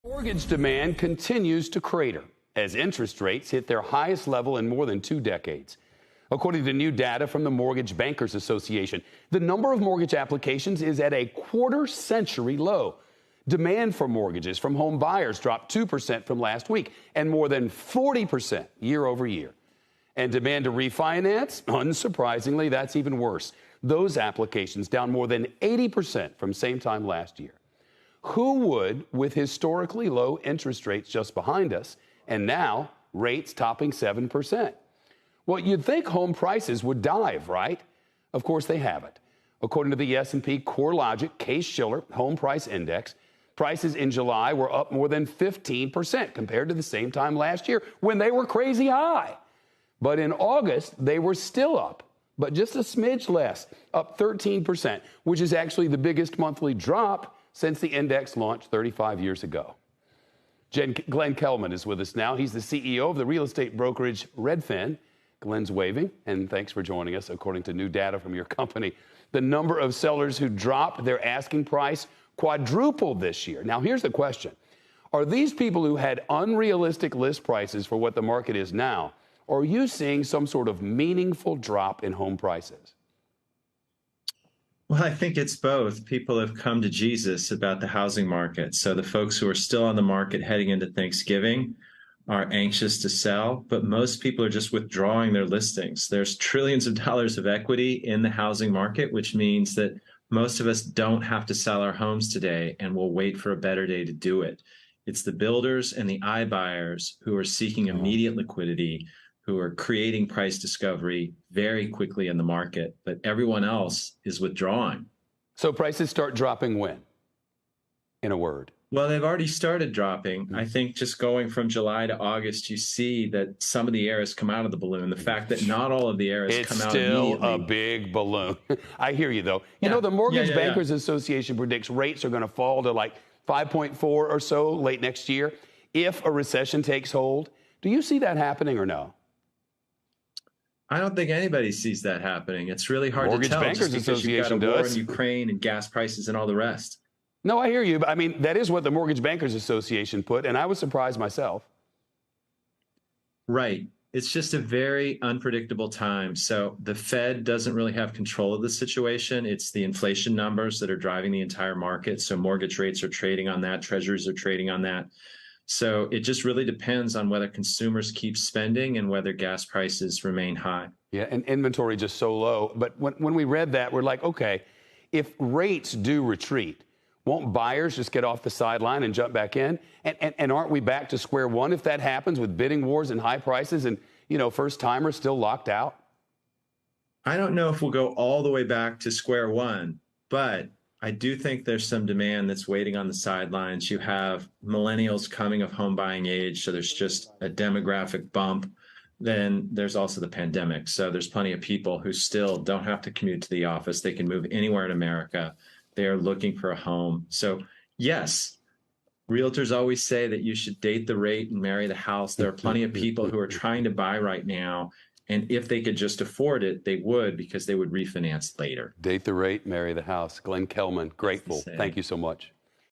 Mortgage demand continues to crater as interest rates hit their highest level in more than 2 decades. According to new data from the Mortgage Bankers Association, the number of mortgage applications is at a quarter-century low. Demand for mortgages from home buyers dropped 2% from last week and more than 40% year over year. And demand to refinance, unsurprisingly, that's even worse. Those applications down more than 80% from same time last year. Who would, with historically low interest rates just behind us, and now rates topping 7%? Well, you'd think home prices would dive, right? Of course they haven't. According to the S&P CoreLogic Case-Shiller Home Price Index, prices in July were up more than 15% compared to the same time last year when they were crazy high. But in August, they were still up, but just a smidge less, up 13%, which is actually the biggest monthly drop since the index launched 35 years ago. Glenn Kelman is with us now. He's the CEO of the real estate brokerage Redfin. Glenn's waving, and thanks for joining us. According to new data from your company, the number of sellers who dropped their asking price quadrupled this year. Now, here's the question. Are these people who had unrealistic list prices for what the market is now, or are you seeing some sort of meaningful drop in home prices? Well, I think it's both. People have come to Jesus about the housing market. So the folks who are still on the market heading into Thanksgiving are anxious to sell, but most people are just withdrawing their listings. There's trillions of dollars of equity in the housing market, which means that most of us don't have to sell our homes today, and we'll wait for a better day to do it. It's the builders and the iBuyers who are seeking immediate liquidity, who are creating price discovery very quickly in the market, but everyone else is withdrawing. So prices start dropping when, in a word? Well, they've already started dropping. I think just going from July to August, you see that some of the air has come out of the balloon. The fact that not all of the air has come out immediately. It's still a big balloon. I hear you, though. You know, the Mortgage Bankers Association predicts rates are going to fall to like 5.4 or so late next year if a recession takes hold. Do you see that happening or no? I don't think anybody sees that happening. It's really hard Mortgage to tell Bankers just because you've got a Association war does. in Ukraine and gas prices and all the rest. No, I hear you. But I mean, that is what the Mortgage Bankers Association put, and I was surprised myself. Right. It's just a very unpredictable time. So the Fed doesn't really have control of the situation. It's the inflation numbers that are driving the entire market. So mortgage rates are trading on that. Treasuries are trading on that. So it just really depends on whether consumers keep spending and whether gas prices remain high. Yeah, and inventory just so low. But when we read that, we're like, okay, if rates do retreat, won't buyers just get off the sideline and jump back in? And aren't we back to square one if that happens with bidding wars and high prices and, you know, first-timers still locked out? I don't know if we'll go all the way back to square one, but I do think there's some demand that's waiting on the sidelines. You have millennials coming of home buying age, so there's just a demographic bump. Then there's also the pandemic. So there's plenty of people who still don't have to commute to the office. They can move anywhere in America. They are looking for a home. So yes, realtors always say that you should date the rate and marry the house. There are plenty of people who are trying to buy right now. And if they could just afford it, they would, because they would refinance later. Date the rate, marry the house. Glenn Kelman, grateful. Thank you so much.